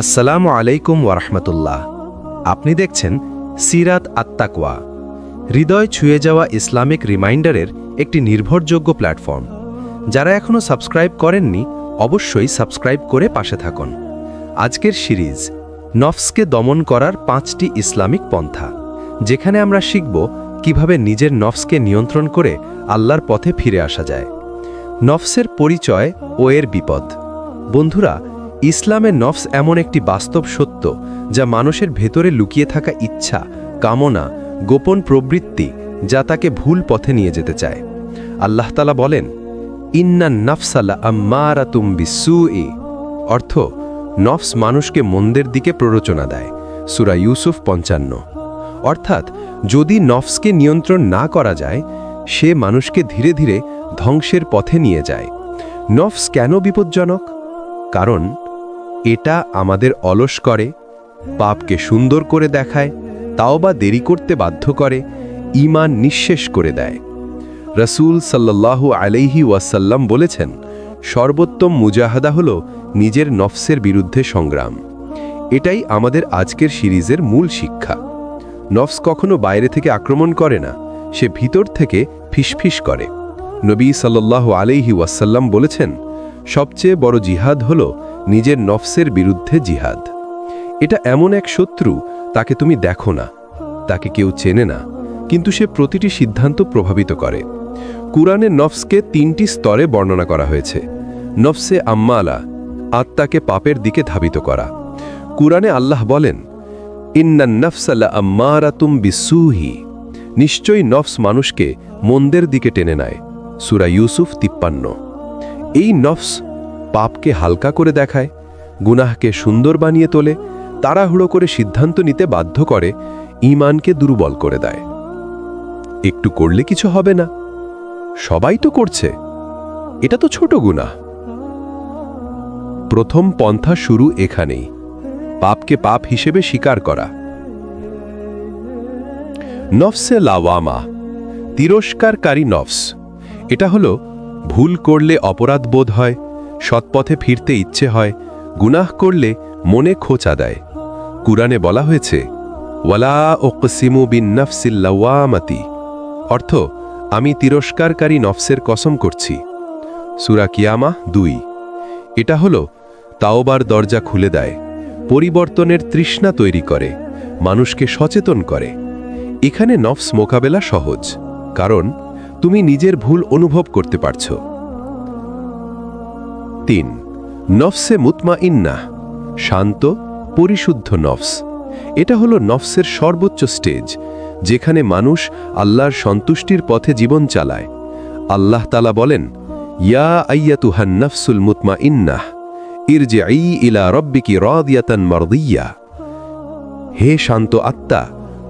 আসসালামু আলাইকুম ওয়ারহমতুল্লাহ। আপনি দেখছেন সিরাত আত-তাকওয়া, হৃদয় ছুঁয়ে যাওয়া ইসলামিক রিমাইন্ডারের একটি নির্ভরযোগ্য প্ল্যাটফর্ম। যারা এখনও সাবস্ক্রাইব করেননি, অবশ্যই সাবস্ক্রাইব করে পাশে থাকুন। আজকের সিরিজ নফসকে দমন করার 5টি ইসলামিক পন্থা, যেখানে আমরা শিখব কিভাবে নিজের নফসকে নিয়ন্ত্রণ করে আল্লাহর পথে ফিরে আসা যায়। নফসের পরিচয় ও এর বিপদ। বন্ধুরা, ইসলামে নফস এমন একটি বাস্তব সত্য যা মানুষের ভেতরে লুকিয়ে থাকা ইচ্ছা, কামনা, গোপন প্রবৃত্তি, যা তাকে ভুল পথে নিয়ে যেতে চায়। আল্লাহ তাআলা বলেন, ইন্নান নাফসালা আম্মারাতুম বিসসুই, অর্থ নফস মানুষকে মন্দের দিকে প্ররোচনা দেয়। সূরা ইউসুফ 55। অর্থাৎ যদি নফসকে নিয়ন্ত্রণ না করা যায়, সে মানুষকে ধীরে ধীরে ধ্বংসের পথে নিয়ে যায়। নফস কেন বিপজ্জনক? কারণ এটা আমাদের অলস করে, পাপকে সুন্দর করে দেখায়, তাওবা দেরি করতে বাধ্য করে, ঈমান নিঃশেষ করে দেয়। রাসূল সাল্লাল্লাহু আলাইহি ওয়াসাল্লাম বলেছেন, সর্বোত্তম মুজাহাদা হল নিজের নফসের বিরুদ্ধে সংগ্রাম। এটাই আমাদের আজকের সিরিজের মূল শিক্ষা। নফস কখনো বাইরে থেকে আক্রমণ করে না, সে ভিতর থেকে ফিসফিস করে। নবী সাল্লাল্লাহু আলাইহি ওয়াসাল্লাম বলেছেন, সবচেয়ে বড় জিহাদ হল নিজের নফসের বিরুদ্ধে জিহাদ। এটা এমন এক শত্রু, তাকে তুমি দেখো না, তাকে কেউ চেনে না, কিন্তু সে প্রতিটি সিদ্ধান্ত প্রভাবিত করে। কুরআনে নফসকে 3টি স্তরে বর্ণনা করা হয়েছে। নফসে আম্মালা, আত্মাকে পাপের দিকে ধাবিত করা। কুরআনে আল্লাহ বলেন, ইন্নান নাফসালা আম্মারাতুম বিসসুই, নিশ্চয়ই নফস মানুষকে মন্দের দিকে টেনে নেয়। সূরা ইউসুফ 53। এই নফস পাপকে হালকা করে দেখায়, গুনাহকে সুন্দর বানিয়ে তোলে, তাড়াহুড়ো করে সিদ্ধান্ত নিতে বাধ্য করে, ঈমানকে দুর্বল করে দেয়। একটু করলে কিছু হবে না, সবাই তো করছে, এটা তো ছোট গুনাহ। প্রথম পন্থা শুরু এখানেই, পাপকে পাপ হিসেবে স্বীকার করা। নফসে লাওয়ামা, তিরস্কারকারী নফস। এটা হলো ভুল করলে অপরাধ বোধ হয়, সৎপথে ফিরতে ইচ্ছে হয়, গুনাহ করলে মনে খোঁচা দেয়। কুরআনে বলা হয়েছে, ওয়ালা উকসিমু বিন নাফসিল লাওয়ামাতি, অর্থ আমি তিরস্কারকারী নফসের কসম করছি। সূরা কিয়ামাহ 2। এটা হলো তাওবার দরজা খুলে দেয়, পরিবর্তনের তৃষ্ণা তৈরি করে, মানুষকে সচেতন করে। এখানে নফস মোকাবেলা সহজ, কারণ তুমি নিজের ভুল অনুভব করতে পারছো। 3. নফসে মুতমাইন্নাহ, শান্ত, পরিশুদ্ধ নফস। এটা হলো নফসের সর্বোচ্চ স্টেজ, যেখানে মানুষ আল্লাহর সন্তুষ্টির পথে জীবন চালায়। আল্লাহ তাআলা বলেন, ইয়া আইয়াতুহান নাফসুল মুতমাইন্নাহ ইরজিই ইলা রাব্বিকি রাদিয়াতান মারদিয়া, হে শান্ত আত্মা,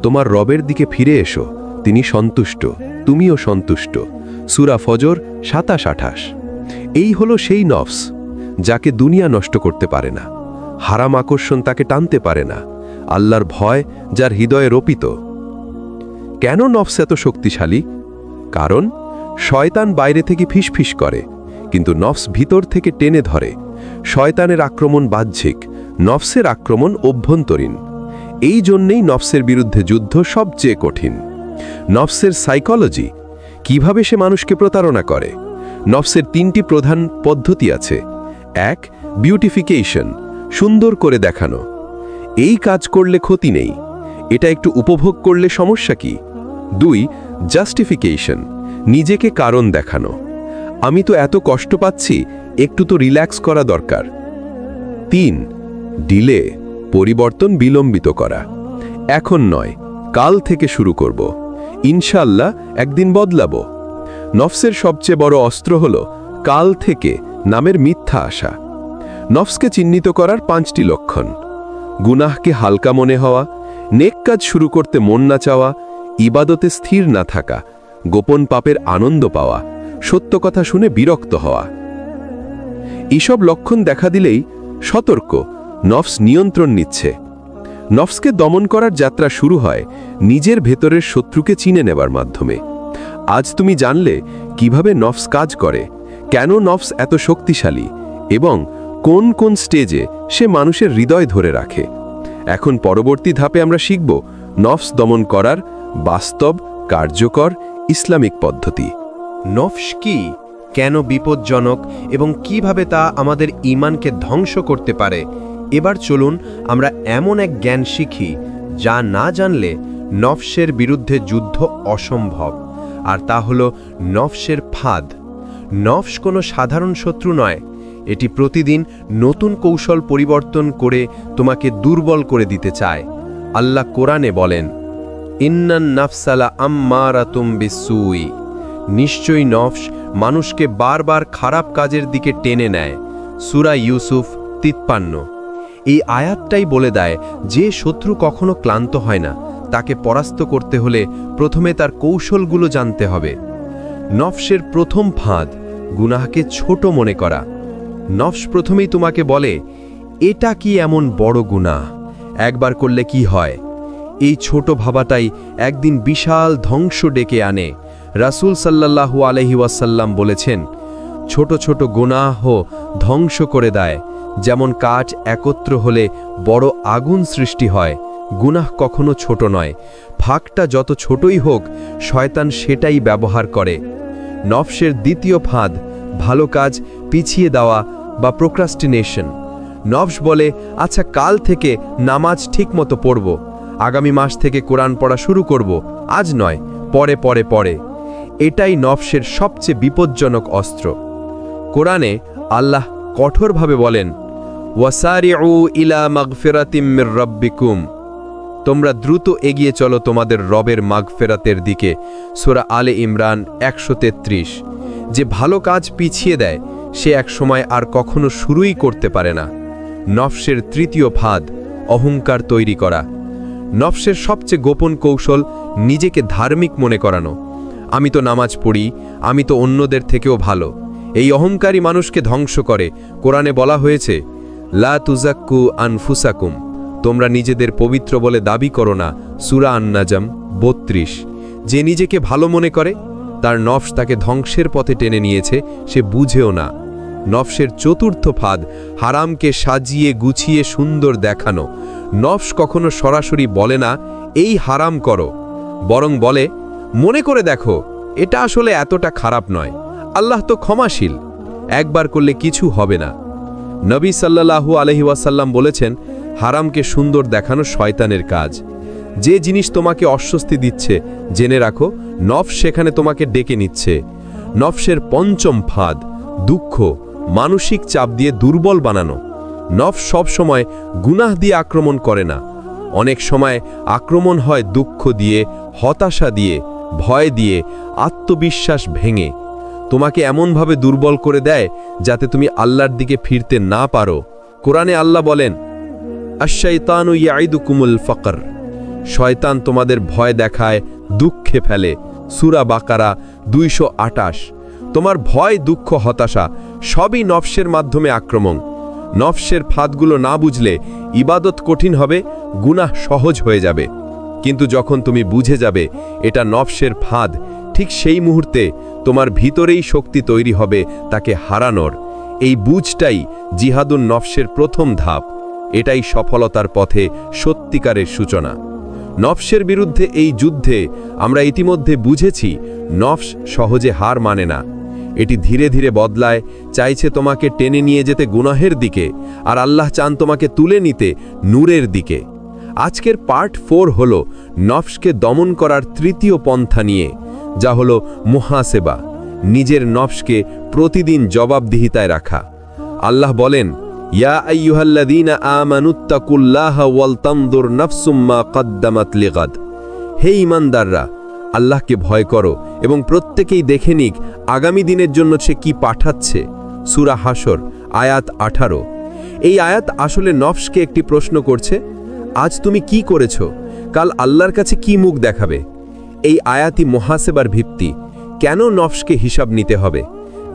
তোমার রবের দিকে ফিরে এসো, তিনি সন্তুষ্ট, তুমিও সন্তুষ্ট। সূরা ফজর 27-28। এই হলো সেই নফস, যাকে দুনিয়া নষ্ট করতে পারে না, হারাম আকর্ষণ তাকে টানতে পারে না, আল্লাহর ভয় যার হৃদয়ে রোপিত। কেন নফস এত শক্তিশালী? কারণ শয়তান বাইরে থেকে ফিসফিস করে, কিন্তু নফস ভিতর থেকে টেনে ধরে। শয়তানের আক্রমণ বাহ্যিক, নফসের আক্রমণ অভ্যন্তরীণ। এই জন্যেই নফসের বিরুদ্ধে যুদ্ধ সবচেয়ে কঠিন। নফসের সাইকোলজি, কিভাবে সে মানুষকে প্রতারণা করে। নফসের 3টি প্রধান পদ্ধতি আছে। 1. বিউটিফিকেশন, সুন্দর করে দেখানো। এই কাজ করলে ক্ষতি নেই, এটা একটু উপভোগ করলে সমস্যা কি। 2. জাস্টিফিকেশন, নিজেকে কারণ দেখানো। আমি তো এত কষ্ট পাচ্ছি, একটু তো রিল্যাক্স করা দরকার। 3. ডিলে, পরিবর্তন বিলম্বিত করা। এখন নয়, কাল থেকে শুরু করব, ইনশাআল্লাহ একদিন বদলাবো। নফসের সবচেয়ে বড় অস্ত্র হল কাল থেকে নামের মিথ্যা আশা। নফসকে চিহ্নিত করার 5টি লক্ষণ: গুনাহকে হালকা মনে হওয়া, নেক কাজ শুরু করতে মন না চাওয়া, ইবাদতে স্থির না থাকা, গোপন পাপের আনন্দ পাওয়া, সত্য কথা শুনে বিরক্ত হওয়া। এইসব লক্ষণ দেখা দিলেই সতর্ক, নফস নিয়ন্ত্রণ নিচ্ছে। নফসকে দমন করার যাত্রা শুরু হয় নিজের ভেতরের শত্রুকে চিনে নেবার মাধ্যমে। আজ তুমি জানলে কিভাবে নফস কাজ করে, কেন নফস এত শক্তিশালী, এবং কোন কোন স্টেজে সে মানুষের হৃদয় ধরে রাখে। এখন পরবর্তী ধাপে আমরা শিখব নফস দমন করার বাস্তব কার্যকর ইসলামিক পদ্ধতি। নফস কি, কেন বিপজ্জনক এবং কিভাবে তা আমাদের ঈমানকে ধ্বংস করতে পারে। এবার চলুন আমরা এমন এক জ্ঞান শিখি যা না জানলে নফসের বিরুদ্ধে যুদ্ধ অসম্ভব। আর তা হলো নফসের ফাঁদ। নফস কোনো সাধারণ শত্রু নয়, এটি প্রতিদিন নতুন কৌশল পরিবর্তন করে তোমাকে দুর্বল করে দিতে চায়। আল্লাহ কোরআনে বলেন, ইন্নান নাফসালা আম্মারাতুম বিসসুই, নিশ্চয়ই নফস মানুষকে বারবার খারাপ কাজের দিকে টেনে নেয়। সূরা ইউসুফ 53। এই আয়াতটাই বলে দেয় যে শত্রু কখনো ক্লান্ত হয় না, তাকে পরাস্ত করতে হলে প্রথমে তার কৌশলগুলো জানতে হবে। নফসের প্রথম ফাঁদ গুনাহকে ছোট মনে করা। নফস প্রথমেই তোমাকে বলে, এটা কি এমন বড় গুনাহ, একবার করলে কি হয়। এই ছোট ভাবাটাই একদিন বিশাল ধ্বংস ডেকে আনে। রাসূল সাল্লাল্লাহু আলাইহি ওয়াসাল্লাম বলেছেন, ছোট ছোট গুনাহ ধ্বংস করে দেয়, যেমন কাঠ একত্র হলে বড় আগুন সৃষ্টি হয়। গুনাহ কখনো ছোট নয়, ফাঁকটা যত ছোটই হোক শয়তান সেটাই ব্যবহার করে। নফসের দ্বিতীয় ফাঁদ ভালো কাজ পিছিয়ে দেওয়া বা প্রোক্রাস্টিনেশন। নফস বলে, আচ্ছা কাল থেকে নামাজ ঠিকমতো পড়ব, আগামী মাস থেকে কোরআন পড়া শুরু করব, আজ নয়, পরে পরে পরে। এটাই নফসের সবচেয়ে বিপজ্জনক অস্ত্র। কোরআনে আল্লাহ কঠোরভাবে বলেন, ওয়াসারিউ ইলা মাগফিরাতিম মির রাব্বিকুম, তোমরা দ্রুত এগিয়ে চলো তোমাদের রবের মাগফিরাতের দিকে। সূরা আলে ইমরান 133। যে ভালো কাজ পিছিয়ে দেয় সে এক সময় আর কখনো শুরুই করতে পারে না। নফসের তৃতীয় ফাঁদ অহংকার তৈরি করা। নফসের সবচেয়ে গোপন কৌশল নিজেকে ধার্মিক মনে করানো। আমি তো নামাজ পড়ি, আমি তো অন্যদের থেকেও ভালো। এই অহংকারী মানুষকে ধ্বংস করে। কোরআনে বলা হয়েছে, লা তুজাক্কু আনফুসাকুম, তোমরা নিজেদের পবিত্র বলে দাবি করো না। সূরা আন-নাজম 32। যে নিজেকে ভালো মনে করে তার নফস তাকে ধ্বংসের পথে টেনে নিয়েছে, সে বুঝেও না। নফসের চতুর্থ ফাঁদ হারামকে সাজিয়ে গুছিয়ে সুন্দর দেখানো। নফস কখনো সরাসরি বলে না এই হারাম করো, বরং বলে মনে করে দেখো এটা আসলে এতটা খারাপ নয়, আল্লাহ তো ক্ষমাশীল, একবার করলে কিছু হবে না। নবী সাল্লাল্লাহু আলাইহি ওয়াসাল্লাম বলেছেন, হারামকে সুন্দর দেখানো শয়তানের কাজ। যে জিনিস তোমাকে অস্বস্তি দিচ্ছে জেনে রাখো নফস সেখানে তোমাকে ডেকে নিচ্ছে। নফসের পঞ্চম ফাঁদ দুঃখ, মানসিক চাপ দিয়ে দুর্বল বানানো। নফস সব সময় গুনাহ দিয়ে আক্রমণ করে না, অনেক সময় আক্রমণ হয় দুঃখ দিয়ে, হতাশা দিয়ে, ভয় দিয়ে, আত্মবিশ্বাস ভেঙে। তোমাকে এমনভাবে দুর্বল করে দেয় যাতে তুমি আল্লাহর দিকে ফিরতে না পারো। কোরআনে আল্লাহ বলেন, আশ-শাইতানু ইয়াইদুকুমুল ফাকর, শয়তান তোমাদের ভয় দেখায়, দুঃখে ফেলে। সূরা বাকারা 228। তোমার ভয়, দুঃখ, হতাশা সবই নফসের মাধ্যমে আক্রমণ। নফসের ফাঁদগুলো না বুঝলে ইবাদত কঠিন হবে, গুনাহ সহজ হয়ে যাবে। কিন্তু যখন তুমি বুঝে যাবে এটা নফসের ফাঁদ, ঠিক সেই মুহূর্তে তোমার ভিতরেই শক্তি তৈরি হবে তাকে হারানোর। এই বুঝটাই জিহাদুন নফসের প্রথম ধাপ। এটাই সফলতার পথে সত্যিকারের সূচনা। নফসের বিরুদ্ধে এই যুদ্ধে আমরা ইতিমধ্যে বুঝেছি নফস সহজে হার মানে না। এটি ধীরে ধীরে বদলায়, চাইছে তোমাকে টেনে নিয়ে যেতে গুনাহের দিকে, আর আল্লাহ চান তোমাকে তুলে নিতে নূরের দিকে। আজকের পার্ট 4 হলো নফসকে দমন করার তৃতীয় পন্থা নিয়ে, যা হলো মুহাসেবা, নিজের নফসকে প্রতিদিন জবাবদিহিতায় রাখা। আল্লাহ বলেন, ইয়া আইয়ুহাল্লাযীনা আমানুত্তাকুল্লাহা ওয়াল তানজুর নাফসুম মা কদ্দামাত লিগাদ, হে ঈমানদাররা, আল্লাহকে ভয় করো এবং প্রত্যেকেই দেখে নিক আগামী দিনের জন্য সে কি পাঠাচ্ছে। সূরা হাসর আয়াত 18। এই আয়াত আসলে নফসকে একটি প্রশ্ন করছে, আজ তুমি কি করেছো, কাল আল্লাহর কাছে কি মুখ দেখাবে। এই আয়াতই মুহাসেবার ভিত্তি। কেন নফসকে হিসাব নিতে হবে?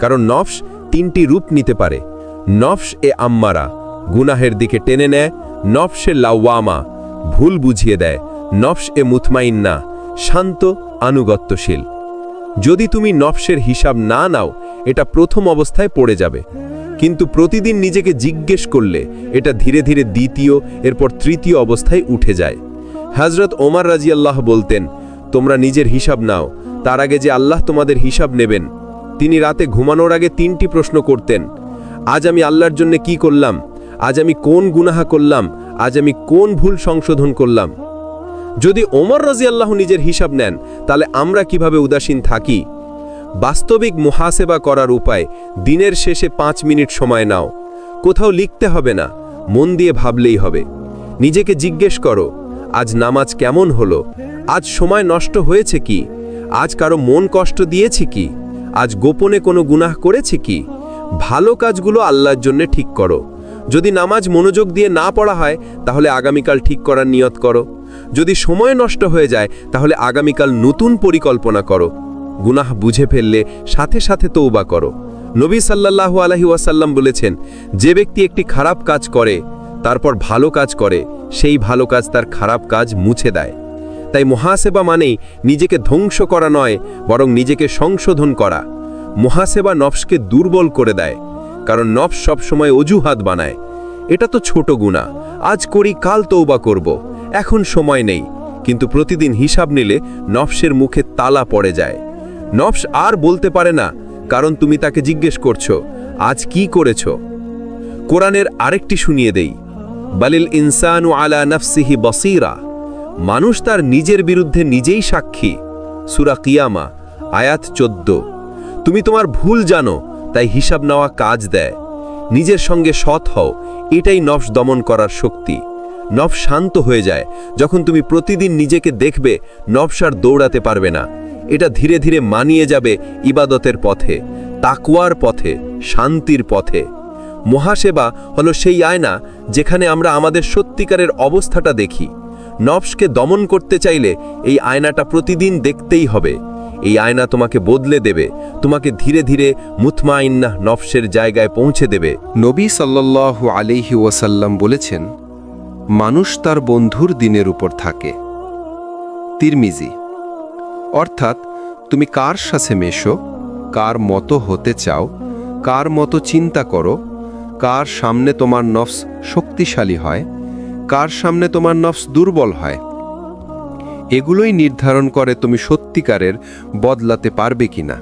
কারণ নফস 3টি রূপ নিতে পারে। নফস এ আম্মারা, গুনাহের দিকে টেনে নেয়। নফসে লাওয়ামা, ভুল বুঝিয়ে দেয়। নফস এ মুতমাইন্না, শান্ত আনুগত্যশীল। যদি তুমি নফসের হিসাব না নাও এটা প্রথম অবস্থায় পড়ে যাবে, কিন্তু প্রতিদিন নিজেকে জিজ্ঞেস করলে এটা ধীরে ধীরে দ্বিতীয়, এরপর তৃতীয় অবস্থায় উঠে যায়। হযরত ওমর রাদিয়াল্লাহু বলতেন, তোমরা নিজের হিসাব নাও, তার আগে যে আল্লাহ তোমাদের হিসাব নেবেন। তিনি রাতে ঘুমানোর আগে 3টি প্রশ্ন করতেন। আজ আমি আল্লাহর জন্য কি করলাম? আজ আমি কোন গুনাহ করলাম? আজ আমি কোন ভুল সংশোধন করলাম? যদি ওমর রাদিয়াল্লাহু নিজের হিসাব নেন, তাহলে আমরা কিভাবে উদাসীন থাকি? বাস্তবিক মুহাসেবা করার উপায়, দিনের শেষে 5 মিনিট সময় নাও। কোথাও লিখতে হবে না, মন দিয়ে ভাবলেই হবে। নিজেকে জিজ্ঞেস করো, আজ নামাজ কেমন হলো? আজ সময় নষ্ট হয়েছে কি? আজ কারো মন কষ্ট দিয়েছি কি? আজ গোপনে কোনো গুনাহ করেছি কি? ভালো কাজগুলো আল্লাহর জন্য ঠিক করো। যদি নামাজ মনোযোগ দিয়ে না পড়া হয়, তাহলে আগামীকাল ঠিক করার নিয়ত করো। যদি সময় নষ্ট হয়ে যায়, তাহলে আগামীকাল নতুন পরিকল্পনা করো। গুনাহ বুঝে ফেললে সাথে সাথে তওবা করো। নবী সাল্লাল্লাহু আলাইহি ওয়াসাল্লাম বলেছেন, যে ব্যক্তি একটি খারাপ কাজ করে তারপর ভালো কাজ করে, সেই ভালো কাজ তার খারাপ কাজ মুছে দেয়। তাই মুহাসেবা মানেই নিজেকে ধ্বংস করা নয়, বরং নিজেকে সংশোধন করা। মুহাসেবা নফসকে দুর্বল করে দেয়, কারণ নফস সব সময় অজুহাত বানায়। এটা তো ছোট গুনাহ, আজ করি কাল তওবা করব, এখন সময় নেই। কিন্তু প্রতিদিন হিসাব নিলে নফসের মুখে তালা পড়ে যায়। নফস আর বলতে পারে না, কারণ তুমি তাকে জিজ্ঞেস করছো, আজ কি করেছো? কোরআনের আরেকটি শুনিয়ে দেই, বালিল ইনসানু আলা নাফসিহি বসীরা। মানুষ তার নিজের বিরুদ্ধে নিজেই সাক্ষী। সূরা কিয়ামা আয়াত 14। তুমি তোমার ভুল জানো, তাই হিসাব নেওয়া কাজ দেয়। নিজের সঙ্গে সৎ হও, এটাই নফস দমন করার শক্তি। নফস শান্ত হয়ে যায় যখন তুমি প্রতিদিন নিজেকে দেখবে। নফস আর দৌড়াতে পারবে না। এটা ধীরে ধীরে মানিয়ে যাবে ইবাদতের পথে, তাকওয়ার পথে, শান্তির পথে। মুহাসেবা হলো সেই আয়না যেখানে আমরা আমাদের সত্যিকারের অবস্থাটা দেখি। নফসকে দমন করতে চাইলে এই আয়নাটা প্রতিদিন দেখতেই হবে। এই আয়না তোমাকে বদলে দেবে, তোমাকে ধীরে ধীরে মুতমাইন্নাহ নফসের জায়গায় পৌঁছে দেবে। নবী সাল্লাল্লাহু আলাইহি ওয়াসাল্লাম বলেছেন, মানুষ তার বন্ধুর দিনের উপর থাকে। তিরমিজি। অর্থাৎ তুমি কার সাথে মেশো, কার মতো হতে চাও, কার মতো চিন্তা করো, কার সামনে তোমার নফস শক্তিশালী হয়, কার সামনে তোমার নফস দুর্বল হয়, এগুলোই নির্ধারণ করে তুমি সত্যিকারের বদলাতে পারবে কিনা।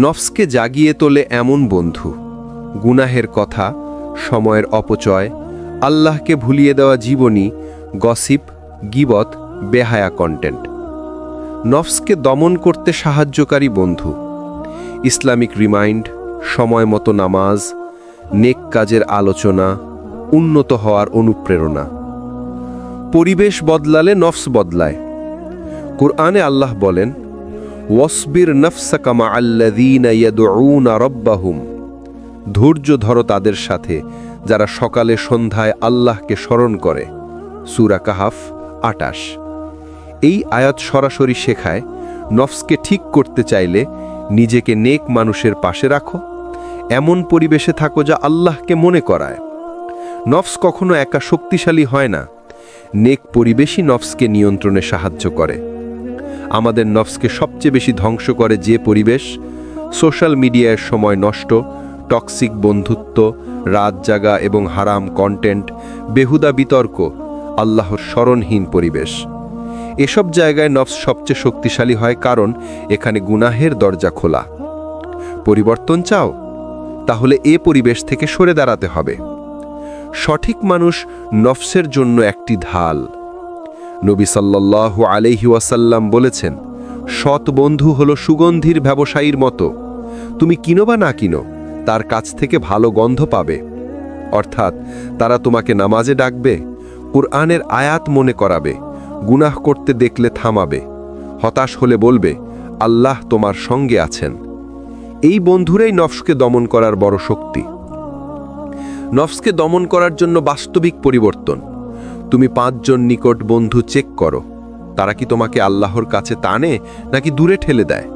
নফসকে জাগিয়ে তোলে এমন বন্ধু, গুনাহের কথা, সময়ের অপচয়, আল্লাহকে ভুলিয়ে দেওয়া জীবনী, গসিপ, গীবত, বেহায়া কন্টেন্ট। নফসকে দমন করতে সাহায্যকারী বন্ধু, ইসলামিক রিমাইন্ড, সময় মতো নামাজ, নেক কাজের আলোচনা, উন্নত হওয়ার অনুপ্রেরণা। পরিবেশ বদলালে নফস বদলায়। কুরআনে আল্লাহ বলেন, ওয়াসবির নফসাকা মাআল্লাযীনা ইয়াদউনা রাব্বাহুম। ধৈর্য ধরো তাদের সাথে যারা সকালে সন্ধ্যায় আল্লাহকে স্মরণ করে। সূরা কাহাফ 28। এই আয়াত সরাসরি শেখায়, নফসকে ঠিক করতে চাইলে নিজেকে নেক মানুষের পাশে রাখো, এমন পরিবেশে থাকো যা আল্লাহকে মনে করায়। নফস কখনো একা শক্তিশালী হয় না, নেক পরিবেশই নফসকে নিয়ন্ত্রণে সাহায্য করে। আমাদের নফসকে সবচেয়ে বেশি ধ্বংস করে যে পরিবেশ, সোশ্যাল মিডিয়ার সময় নষ্ট, টক্সিক বন্ধুত্ব, রাত জাগা এবং হারাম কন্টেন্ট, বেহুদা বিতর্ক, আল্লাহর স্মরণহীন পরিবেশ। এসব জায়গায় নফস সবচেয়ে শক্তিশালী হয়, কারণ এখানে গুনাহের দরজা খোলা। পরিবর্তন চাও? তাহলে এ পরিবেশ থেকে সরে দাঁড়াতে হবে। সঠিক মানুষ নফসের জন্য একটি ঢাল। নবী সাল্লাল্লাহু আলাইহি ওয়াসাল্লাম বলেছেন, সৎ বন্ধু হলো সুগন্ধির ব্যবসায়ীর মতো। তুমি কিনো বা না কিনো, তার কাছ থেকে ভালো গন্ধ পাবে। অর্থাৎ তারা তোমাকে নামাজে ডাকবে, কুরআনের আয়াত মনে করাবে, গুনাহ করতে দেখলে থামাবে, হতাশ হলে বলবে, আল্লাহ তোমার সঙ্গে আছেন। এই বন্ধুরাই নফসকে দমন করার বড় শক্তি। নফসকে দমন করার জন্য বাস্তবিক পরিবর্তন। তুমি 5 জন নিকট বন্ধু চেক করো, তারা কি তোমাকে আল্লাহর কাছে টানে নাকি দূরে ঠেলে দেয়।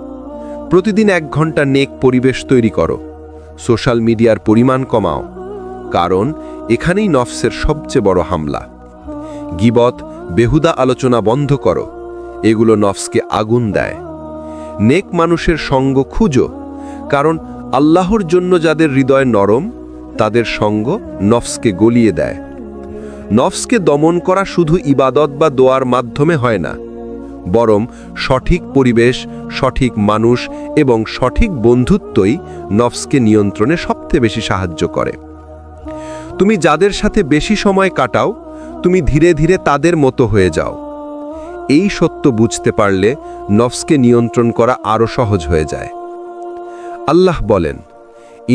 প্রতিদিন 1 ঘন্টা নেক পরিবেশ তৈরি করো। সোশ্যাল মিডিয়ার পরিমাণ কমাও, কারণ এখানেই নফসের সবচেয়ে বড় হামলা। গীবত, বেহুদা আলোচনা বন্ধ করো, এগুলো নফসকে আগুন দেয়। নেক মানুষের সঙ্গ খুঁজো, কারণ আল্লাহর জন্য যাদের হৃদয় নরম, তাদের সঙ্গ নফসকে গলিয়ে দেয়। নফসকে দমন করা শুধু ইবাদত বা দোয়ার মাধ্যমে হয় না, বরং সঠিক পরিবেশ, সঠিক মানুষ এবং সঠিক বন্ধুত্বই নফসকে নিয়ন্ত্রণে সবচেয়ে বেশি সাহায্য করে। তুমি যাদের সাথে বেশি সময় কাটাও, তুমি ধীরে ধীরে তাদের মতো হয়ে যাও। এই সত্য বুঝতে পারলে নফসকে নিয়ন্ত্রণ করা আরও সহজ হয়ে যায়। আল্লাহ বলেন,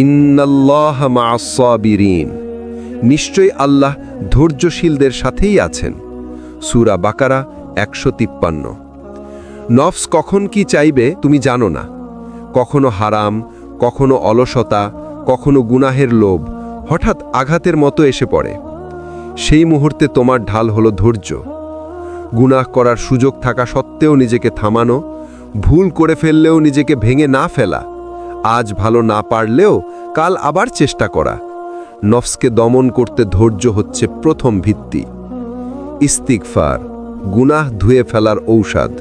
ইন্নাল্লাহা মা'আস সাবিরিন, নিশ্চয়ই আল্লাহ ধৈর্যশীলদের সাথেই আছেন। সূরা বাকারা 153। নফস কখন কি চাইবে তুমি জানো না। কখনো হারাম, কখনো অলসতা, কখনো গুনাহের লোভ হঠাৎ আঘাতের মতো এসে পড়ে। সেই মুহূর্তে তোমার ঢাল হলো ধৈর্য। গুনাহ করার সুযোগ থাকা সত্ত্বেও নিজেকে থামানো, ভুল করে ফেললেও নিজেকে ভেঙে না ফেলা, আজ ভালো না পারলেও কাল আবার চেষ্টা করা। নফসকে দমন করতে ধৈর্য হচ্ছে প্রথম ভিত্তি। ইস্তিগফার, গুনাহ ধুয়ে ফেলার ঔষধ।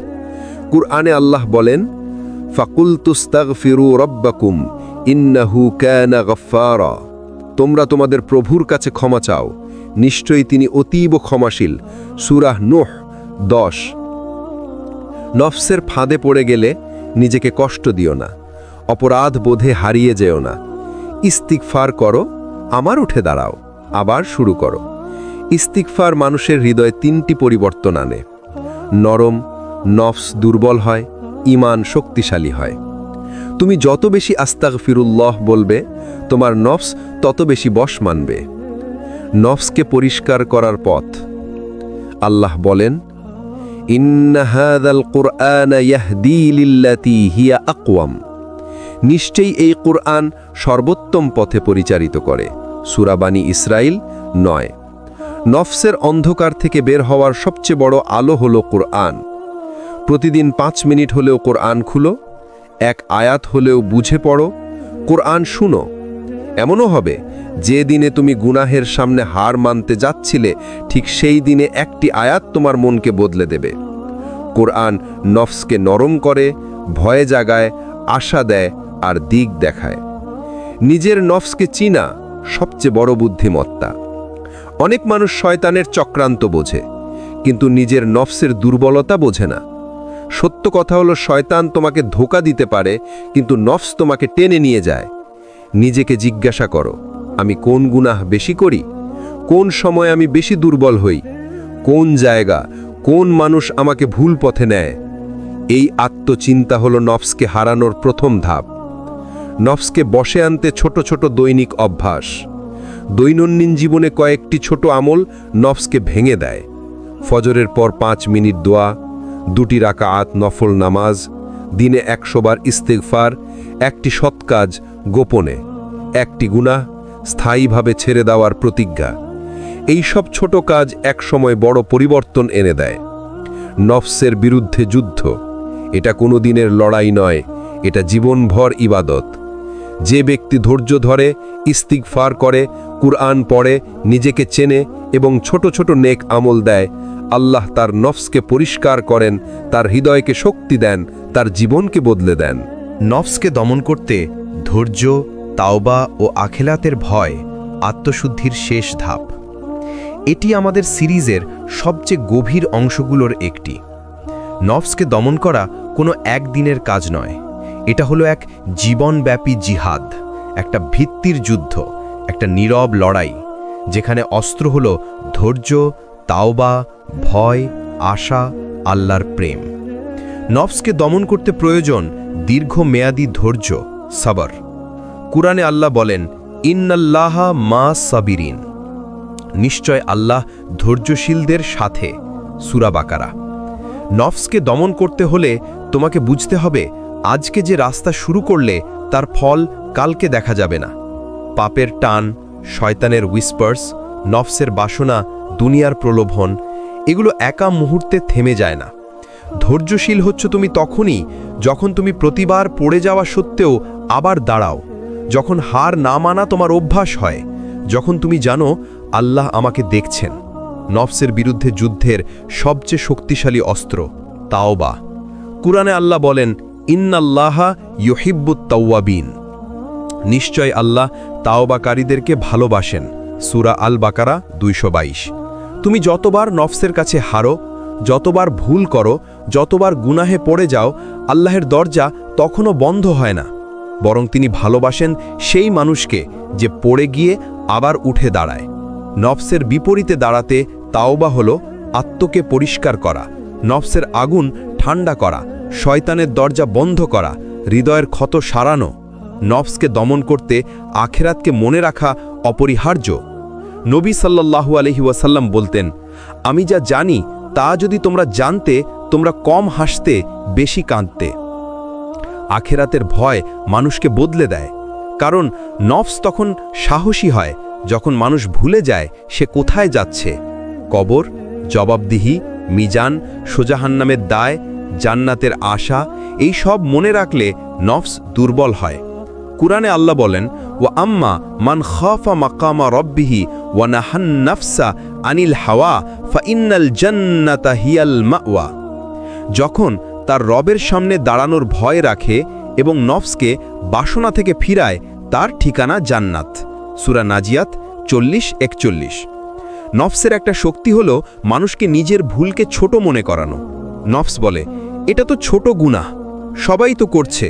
কুরআনে আল্লাহ বলেন, ফাকুলতুস্তাগফিরু রাব্বাকুম ইন্নাহু কানা গফফারা, তোমরা তোমাদের প্রভুর কাছে ক্ষমা চাও, নিশ্চয়ই তিনি অতীব ক্ষমাশীল। সূরা নূহ 10। নফসের ফাঁদে পড়ে গেলে নিজেকে কষ্ট দিও না, অপরাধ বোধে হারিয়ে যেও না। ইস্তিগফার করো, আবার উঠে দাঁড়াও, আবার শুরু করো। ইস্তিগফার মানুষের হৃদয়ে 3টি পরিবর্তন আনে। নরম, নফস দুর্বল হয়, ঈমান শক্তিশালী হয়। তুমি যত বেশি আস্তাগফিরুল্লাহ বলবে, তোমার নফস তত বেশি বশ মানবে। নফসকে পরিষ্কার করার পথ। আল্লাহ বলেন, ইন্না হাযাল কুরআনা ইয়াহদি লিল্লাতী হিয়া আকওয়াম, নিশ্চয়ই এই কুরআন সর্বোত্তম পথে পরিচালিত করে। সূরা বানী ইসরাইল 9। নফসের অন্ধকার থেকে বের হওয়ার সবচেয়ে বড় আলো হলো কুরআন। প্রতিদিন 5 মিনিট হলেও কুরআন খুলো, এক আয়াত হলেও বুঝে পড়ো, কুরআন শুনো। এমনও হবে যে দিনে তুমি গুনাহের সামনে হার মানতে যাচ্ছিলে, ঠিক সেই দিনে একটি আয়াত তোমার মনকে বদলে দেবে। কুরআন নফসকে নরম করে, ভয়ে জাগায়, আশা দেয় আর দিক দেখায়। নিজের নফসকে চিনা সবচেয়ে বড় বুদ্ধিমত্তা। অনেক মানুষ শয়তানের চক্রান্ত বোঝে, কিন্তু নিজের নফসের দুর্বলতা বোঝে না। সত্য কথা হলো, শয়তান তোমাকে ধোঁকা দিতে পারে, কিন্তু নফস তোমাকে টেনে নিয়ে যায়। নিজেকে জিজ্ঞাসা করো, আমি কোন গুনাহ বেশি করি? কোন সময় আমি বেশি দুর্বল হই? কোন জায়গা, কোন মানুষ আমাকে ভুল পথে নেয়? এই আত্মচিন্তা হলো নফসকে হারানোর প্রথম ধাপ। নফসকে বশে আনতে ছোট ছোট দৈনিক অভ্যাস। দৈনন্দিন জীবনে কয়েকটি ছোট আমল নফসকে ভেঙে দেয়। ফজরের পর 5 মিনিট দোয়া, 2টি রাকাত নফল নামাজ, দিনে 100 বার ইস্তিগফার, একটি সৎ কাজ গোপনে, একটি গুনাহ স্থায়ীভাবে ছেড়ে দেওয়ার প্রতিজ্ঞা। এই সব ছোট কাজ একসময় বড় পরিবর্তন এনে দেয়। নফসের বিরুদ্ধে যুদ্ধ, এটা কোনো দিনের লড়াই নয়, এটা জীবনভর ইবাদত। যে ব্যক্তি ধৈর্য ধরে, ইস্তিগফার করে, কুরআন পড়ে, নিজেকে চেনে এবং ছোট ছোট নেক আমল দেয়, আল্লাহ তার নফসকে পরিষ্কার করেন, তার হৃদয়কে শক্তি দেন, তার জীবনকে বদলে দেন। নফসকে দমন করতে ধৈর্য, তাওবা ও আখিরাতের ভয় আত্মশুদ্ধির শেষ ধাপ। এটি আমাদের সিরিজের সবচেয়ে গভীর অংশগুলোর একটি। নফসকে দমন করা কোনো একদিনের কাজ নয়, এটা হলো এক জীবনব্যাপী জিহাদ, একটা ভিত্তির যুদ্ধ, একটা নীরব লড়াই, যেখানে অস্ত্র হলো ধৈর্য, তাওবা, ভয়, আশা, আল্লাহর প্রেম। নফসকে দমন করতে প্রয়োজন দীর্ঘমেয়াদী ধৈর্য, সবর। কুরআনে আল্লাহ বলেন, ইন্নাল্লাহা মা সাবিরিন, নিশ্চয় আল্লাহ ধৈর্যশীলদের সাথে। সূরা বাকারা। নফসকে দমন করতে হলে তোমাকে বুঝতে হবে, আজকে যে রাস্তা শুরু করলে তার ফল কালকে দেখা যাবে না। পাপের টান, শয়তানের হুইসপার্স, নফসের বাসনা, দুনিয়ার প্রলোভন, এগুলো একা মুহূর্তে থেমে যায় না। ধৈর্যশীল হচ্ছ তুমি তখনই যখন তুমি প্রতিবার পড়ে যাওয়া সত্ত্বেও আবার দাঁড়াও, যখন হার না মানা তোমার অভ্যাস হয়, যখন তুমি জানো আল্লাহ আমাকে দেখছেন। নফসের বিরুদ্ধে যুদ্ধের সবচেয়ে শক্তিশালী অস্ত্র তাওবা। কুরআনে আল্লাহ বলেন, ইন্নাল্লাহা ইউহিব্বুত তাওয়াবিন, নিশ্চয় আল্লাহ তাওবাকারীদেরকে ভালোবাসেন। সূরা আল বাকারা 222। তুমি যতবার নফসের কাছে হারো, যতবার ভুল করো, যতবার গুনাহে পড়ে যাও, আল্লাহের দরজা তখনও বন্ধ হয় না, বরং তিনি ভালোবাসেন সেই মানুষকে যে পড়ে গিয়ে আবার উঠে দাঁড়ায়। নফসের বিপরীতে দাঁড়াতে তাওবা হলো আত্মকে পরিষ্কার করা, নফসের আগুন ঠান্ডা করা, শয়তানের দরজা বন্ধ করা, হৃদয়ের ক্ষত সারানো। নফসকে দমন করতে আখেরাতকে মনে রাখা অপরিহার্য। নবী সাল্লাল্লাহু আলাইহি ওয়াসাল্লাম বলতেন, আমি যা জানি তা যদি তোমরা জানতে, তোমরা কম হাসতে, বেশি কাঁদতে। আখেরাতের ভয় মানুষকে বদলে দেয়, কারণ নফস তখন সাহসী হয় যখন মানুষ ভুলে যায় সে কোথায় যাচ্ছে। কবর, জবাবদিহি, মিজান, সোজাহান্নামের দায়, জান্নাতের আশা, এই সব মনে রাখলে নফস দুর্বল হয়। কুরআনে আল্লাহ বলেন, ওয়া আম্মা মান খাফা মাকামা রব্বিহি ওয়া নাহান নাফসা আনিল হাওয়া ফাইন্নাল জান্নাতা হিয়াল মাওয়া। যখন তার রবের সামনে দাঁড়ানোর ভয় রাখে এবং নফসকে বাসনা থেকে ফিরায়, তার ঠিকানা জান্নাত। সূরা নাজিয়াত 40-41। নফসের একটা শক্তি হলো মানুষকে নিজের ভুলকে ছোট মনে করানো। নফস বলে, এটা তো ছোট গুনাহ, সবাই তো করছে,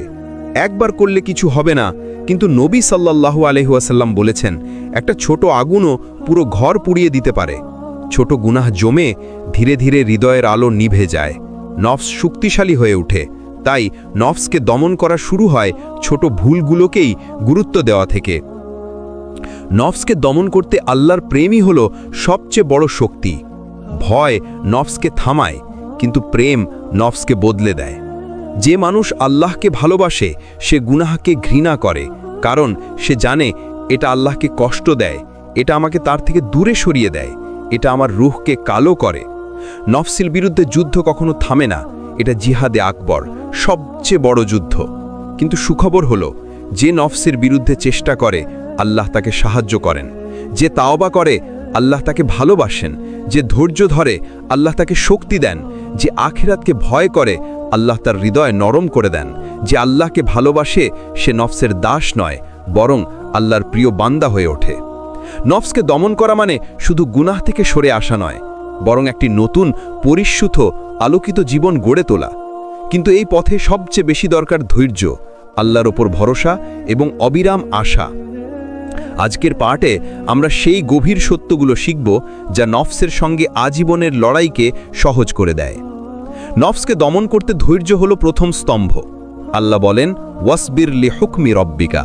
একবার করলে কিছু হবে না। কিন্তু নবী সাল্লাল্লাহু আলাইহি ওয়াসাল্লাম বলেছেন, একটা ছোট আগুনও পুরো ঘর পুড়িয়ে দিতে পারে। ছোট গুনাহ জমে ধীরে ধীরে হৃদয়ের আলো নিভে যায়, নফস শক্তিশালী হয়ে ওঠে। তাই নফসকে দমন করা শুরু হয় ছোট ভুলগুলোকেই গুরুত্ব দেওয়া থেকে। নফসকে দমন করতে আল্লাহর প্রেমই হলো সবচেয়ে বড় শক্তি। ভয় নফসকে থামায়, কিন্তু প্রেম নফসকে বদলে দেয়। যে মানুষ আল্লাহকে ভালোবাসে সে গুনাহকে ঘৃণা করে, কারণ সে জানে এটা আল্লাহকে কষ্ট দেয়, এটা আমাকে তার থেকে দূরে সরিয়ে দেয়, এটা আমার রূহকে কালো করে। নফসের বিরুদ্ধে যুদ্ধ কখনো থামে না, এটা জিহাদে আকবর, সবচেয়ে বড় যুদ্ধ। কিন্তু সুখবর হলো, যে নফসের বিরুদ্ধে চেষ্টা করে আল্লাহ তাকে সাহায্য করেন, যে তাওবা করে আল্লাহ তাকে ভালোবাসেন, যে ধৈর্য ধরে আল্লাহ তাকে শক্তি দেন, যে আখিরাতকে ভয় করে আল্লাহ তার হৃদয় নরম করে দেন, যে আল্লাহকে ভালোবাসে সে নফসের দাস নয়, বরং আল্লাহর প্রিয় বান্দা হয়ে ওঠে। নফসকে দমন করা মানে শুধু গুনাহ থেকে সরে আসা নয়, বরং একটি নতুন পরিশুদ্ধ আলোকিত জীবন গড়ে তোলা। কিন্তু এই পথে সবচেয়ে বেশি দরকার ধৈর্য, আল্লাহর ওপর ভরসা এবং অবিরাম আশা। আজকের পাঠে আমরা সেই গভীর সত্যগুলো শিখব যা নফসের সঙ্গে আজীবনের লড়াইকে সহজ করে দেয়। নফসকে দমন করতে ধৈর্য হলো প্রথম স্তম্ভ। আল্লাহ বলেন, ওয়াসবির লিহুকমি রব্বিকা,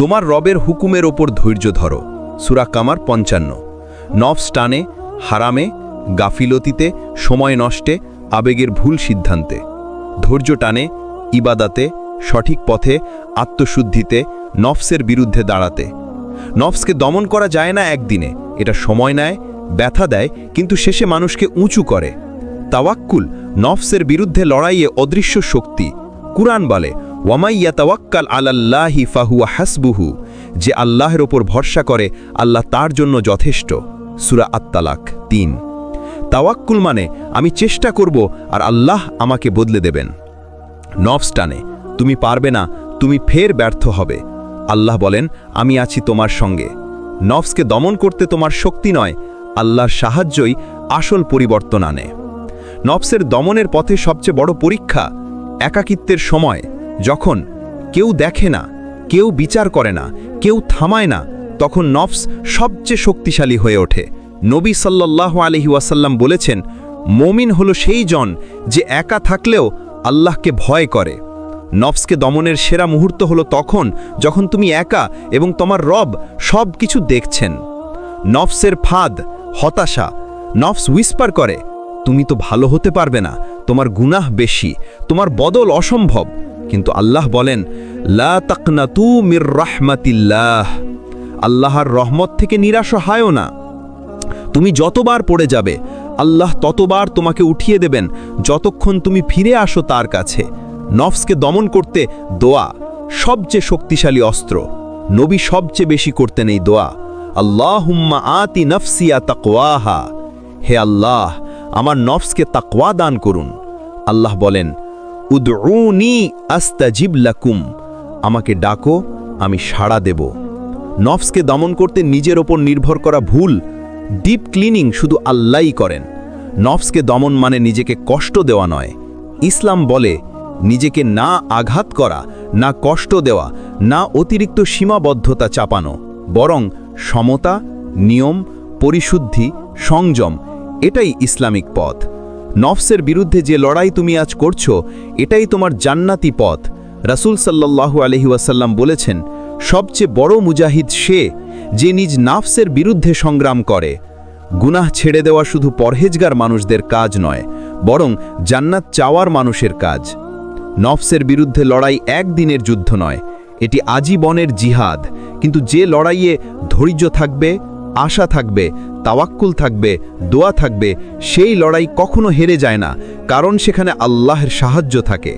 তোমার রবের হুকুমের ওপর ধৈর্য ধরো। সূরা কামার 55। নফস টানে হারামে, গাফিলতিতে, সময় নষ্টে, আবেগের ভুল সিদ্ধান্তে। ধৈর্য টানে ইবাদাতে, সঠিক পথে, আত্মশুদ্ধিতে, নফসের বিরুদ্ধে দাঁড়াতে। নফসকে দমন করা যায় না একদিনে, এটা সময় নেয়, ব্যথা দেয়, কিন্তু শেষে মানুষকে উঁচু করে। তাওয়াক্কুল নফসের বিরুদ্ধে লড়াইয়ে অদৃশ্য শক্তি। কুরআন বলে, ওয়ামাই ইয়াতাওয়াক্কাল আলাল্লাহি ফাহুয়া হাসবুহু, যে আল্লাহর ওপর ভরসা করে আল্লাহ তার জন্য যথেষ্ট। সূরা আত-তালাক 3। তাওয়াক্কুল মানে আমি চেষ্টা করব আর আল্লাহ আমাকে বদলে দেবেন। নফস টানে তুমি পারবে না, তুমি ফের ব্যর্থ হবে। আল্লাহ বলেন, আমি আছি তোমার সঙ্গে। নফসকে দমন করতে তোমার শক্তি নয়, আল্লাহর সাহায্যই আসল পরিবর্তন আনে। নফসের দমনের পথে সবচেয়ে বড় পরীক্ষা একাকিত্বের সময়, যখন কেউ দেখে না, কেউ বিচার করে না, কেউ থামায় না, তখন নফস সবচেয়ে শক্তিশালী হয়ে ওঠে। নবী সাল্লাল্লাহু আলাইহি ওয়াসাল্লাম বলেছেন, মুমিন হলো সেই জন যে একা থাকলেও আল্লাহকে ভয় করে। নফসকে দমনের সেরা মুহূর্ত হলো তখন যখন তুমি একা এবং তোমার রব সব কিছু দেখছেন। নফসের ফাঁদ হতাশা। নফস হুইসপার করে, তুমি তো ভালো হতে পারবে না, তোমার গুনাহ বেশি, তোমার বদল অসম্ভব। কিন্তু আল্লাহ বলেন, লা তাকনাতু মির রাহমাতিল্লাহ, আল্লাহর রহমত থেকে নিরাশ হয়ো না। তুমি যতবার পড়ে যাবে আল্লাহ ততবার তোমাকে উঠিয়ে দেবেন, যতক্ষণ তুমি ফিরে আসো তার কাছে। নফসকে দমন করতে দোয়া সবচেয়ে শক্তিশালী অস্ত্র। নবী সবচেয়ে বেশি করতেন এই দোয়া, আল্লাহুম্মা আতি নফসিয়া তাকওয়াহা, হে আল্লাহ আমার নফসকে তাকওয়া দান করুন। আল্লাহ বলেন, উদউনি আস্তাজিব লাকুম, আমাকে ডাকো আমি সাড়া দেব। নফসকে দমন করতে নিজের ওপর নির্ভর করা ভুল। ডিপ ক্লিনিং শুধু আল্লাহই করেন। নফসকে দমন মানে নিজেকে কষ্ট দেওয়া নয়। ইসলাম বলে নিজেকে না আঘাত করা, না কষ্ট দেওয়া, না অতিরিক্ত সীমাবদ্ধতা চাপানো, বরং সমতা, নিয়ম, পরিশুদ্ধি, সংযম, এটাই ইসলামিক পথ। নফসের বিরুদ্ধে যে লড়াই তুমি আজ করছো, এটাই তোমার জান্নাতি পথ। রাসূল সাল্লাল্লাহু আলাইহি ওয়াসাল্লাম বলেছেন, সবচেয়ে বড় মুজাহিদ সে যে নিজ নফসের বিরুদ্ধে সংগ্রাম করে। গুনাহ ছেড়ে দেওয়া শুধু পরহেজগার মানুষদের কাজ নয়, বরং জান্নাত চাওয়ার মানুষের কাজ। নফসের বিরুদ্ধে লড়াই একদিনের যুদ্ধ নয়, এটি আজীবনের জিহাদ। কিন্তু যে লড়াইয়ে ধৈর্য থাকবে, আশা থাকবে, তাওয়াক্কুল থাকবে, দোয়া থাকবে, সেই লড়াই কখনো হেরে যায় না, কারণ সেখানে আল্লাহর সাহায্য থাকে।